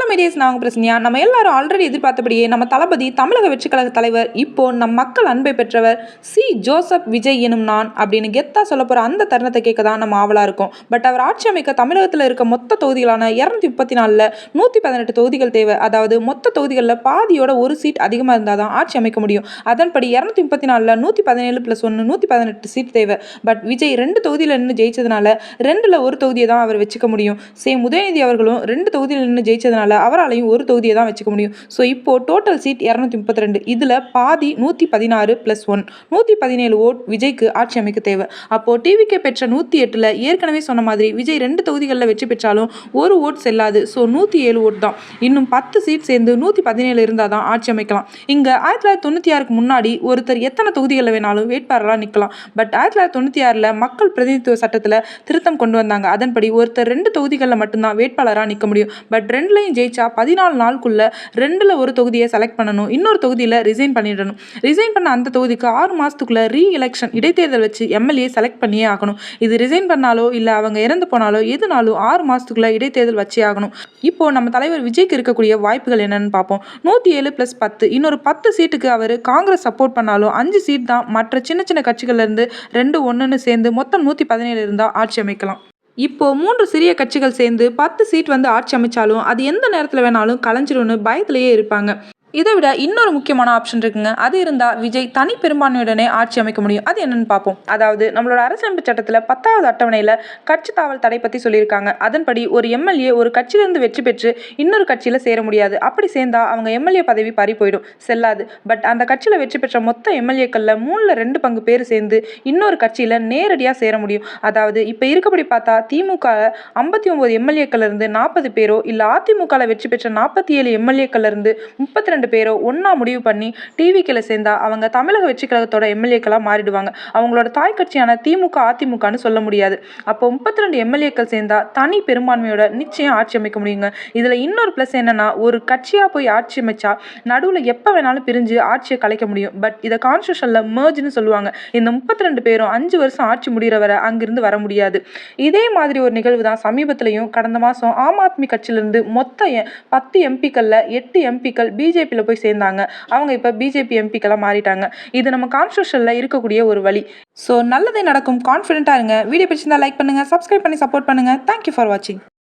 Medias நான் பிரச்சனையா நம்ம எல்லாரும் ஆல்ரெடி எதிர்பார்த்தபடியே நம்ம தளபதி தமிழக வெற்றி கழக தலைவர் இப்போ நம் மக்கள் அன்பை பெற்றவர் சி ஜோசப் விஜய் எனும் நான் அப்படின்னு கெத்தா சொல்ல போற அந்த தருணத்தை கேட்க தான் நம்ம ஆவலா இருக்கும். பட் அவர் ஆட்சி அமைக்க தமிழகத்தில் இருக்க மொத்த தொகுதிகளான 234ல் 118 தொகுதிகள் தேவை. அதாவது மொத்த தொகுதிகளில் பாதியோட ஒரு சீட் அதிகமாக இருந்தால் தான் ஆட்சி அமைக்க முடியும். அதன்படி 234ல் 117+1 118 சீட் தேவை. பட் விஜய் 2 தொகுதியில் நின்று ஜெயிச்சதுனால 2ல் ஒரு தொகுதியை தான் அவர் வச்சுக்க முடியும். சேம் உதயநிதி அவர்களும் 2 தொகுதியில் நின்று ஜெயிச்சதுனால அவராலையும் ஒரு தொகுதியை தான் வச்சுக்க முடியும். ஸோ இப்போ டோட்டல் சீட் 232. இதில் பாதி 116+1 117 ஓட் விஜய்க்கு ஆட்சி அமைக்க தேவை. அப்போ டிவிகே பெற்ற 108ல் ஏற்கனவே சொன்ன மாதிரி விஜய் 2 தொகுதிகளில் வெற்றி பெற்றாலும் ஒரு ஓட் செல்லாது. ஸோ 107 ஓட் தான். இன்னும் 10 சீட் சேர்ந்து 117 இருந்தால் தான் ஆட்சி அமைக்கலாம். இங்கே 1996க்கு முன்னாடி ஒருத்தர் எத்தனை தொகுதிகளில் வேணாலும் வேட்பாளராக நிற்கலாம். பட் 1996ல் மக்கள் பிரதிநிதித்துவ சட்டத்தில் திருத்தம் கொண்டு வந்தாங்க. அதன்படி ஒருத்தர் 2 தொகுதிகளில் மட்டும்தான் வேட்பாளராக நிற்க முடியும். பட் 2லையும் ஜெயிச்சா 14 நாளுக்குள்ள 2ல் ஒரு தொகுதியை செலக்ட் பண்ணணும். இன்னொரு தொகுதியில் ரிசைன் பண்ணிடணும். ரிசைன் பண்ண அந்த தொகுதிக்கு 6 மாதத்துக்குள்ள ரீஎலெக்ஷன் இடைத்தேர்தல் வச்சு எம்எல்ஏ செலக்ட் பண்ணியே ஆகணும். இது ரிசைன் பண்ணாலோ இல்லை அவங்க இறந்து போனாலோ எதுனாலும் 6 மாதத்துக்குள்ள இடைத்தேர்தல் வச்சே ஆகணும். இப்போ நம்ம தலைவர் விஜய்க்கு இருக்கக்கூடிய வாய்ப்புகள் என்னன்னு பார்ப்போம். 107+10 இன்னொரு 10 சீட்டுக்கு அவர் காங்கிரஸ் சப்போர்ட் பண்ணாலும் 5 சீட் தான் மற்ற சின்ன சின்ன கட்சிகள்ல இருந்து 2 1ன்னு சேர்ந்து மொத்தம் 117 இருந்தால் ஆட்சி அமைக்கலாம். இப்போ 3 சிறிய கட்சிகள் சேர்ந்து 10 சீட் வந்து ஆட்சி அமைச்சாலும் அது எந்த நேரத்தில் வேணாலும் கலைஞ்சிரும்னு பயத்திலேயே இருப்பாங்க. இதை விட இன்னொரு முக்கியமான ஆப்ஷன் இருக்குங்க. அது இருந்தால் விஜய் தனி பெரும்பான்மையுடனே ஆட்சி அமைக்க முடியும். அது என்னன்னு பார்ப்போம். அதாவது நம்மளோட அரசியலமைப்பு சட்டத்தில் 10வது அட்டவணையில் கட்சி தாவல் தடை பற்றி சொல்லியிருக்காங்க. அதன்படி ஒரு எம்எல்ஏ ஒரு கட்சியிலிருந்து வெற்றி பெற்று இன்னொரு கட்சியில் சேர முடியாது. அப்படி சேர்ந்தா அவங்க எம்எல்ஏ பதவி பறி போயிடும், செல்லாது. பட் அந்த கட்சியில் வெற்றி பெற்ற மொத்த எம்எல்ஏக்களில் 3/2 பங்கு பேர் சேர்ந்து இன்னொரு கட்சியில் நேரடியாக சேர முடியும். அதாவது இப்போ இருக்கப்படி பார்த்தா திமுக 59 எம்எல்ஏக்கள் இருந்து 40 பேரோ இல்லை அதிமுகவில் வெற்றி பெற்ற 47 எம்எல்ஏக்கள் இருந்து 32 பேரோ ஒன்னா முடிவு பண்ணி டிவிகேல சேர்ந்தா அவங்க தமிழக வெற்றி கழகத்தோட எம்எல்ஏக்களா மாறிடுவாங்க. அவங்களோட தாய் கட்சியான திமுக அதிமுகன்னு சொல்ல முடியாது. அப்போ 32 எம்எல்ஏக்கள் சேர்ந்தா தனி பெரும்பான்மையோட நிச்சயம் ஆட்சி அமைக்க முடியுங்க. இதுல இன்னொரு பிளஸ் என்னன்னா, ஒரு கட்சியா போய் ஆட்சி அமைச்சா நடுவுல எப்ப வேணாலும் பிரிஞ்சு ஆட்சியை கலைக்க முடியும். பட் இதை கான்ஸ்டியூஷன்ல மெர்ஜ்னு சொல்லுவாங்க. இந்த 32 பேரும் 5 வருஷம் ஆட்சி முடிகிற வரை அங்கிருந்து வர முடியாது. இதே மாதிரி ஒரு நிகழ்வு தான் சமீபத்திலையும் கடந்த மாசம் ஆம் ஆத்மி கட்சியிலிருந்து மொத்த 10 எம்பிக்கள்ல 8 எம்பிக்கள் பிஜேபி போய் சேர்ந்தாங்க. அவங்க இப்ப பிஜேபி எம்பிக்கெல்லாம் மாறிட்டாங்க. இது நம்ம கான்ஸ்டியூஷன்ல இருக்கக்கூடிய ஒரு வழி. சோ நல்லதே நடக்கும், கான்ஃபிடென்ட்டா இருங்க. வீடியோ பிடிச்சிருந்தா லைக் பண்ணுங்க, சப்ஸ்கிரைப் பண்ணி சப்போர்ட் பண்ணுங்க. தேங்க்யூ ஃபார் வாட்சிங்.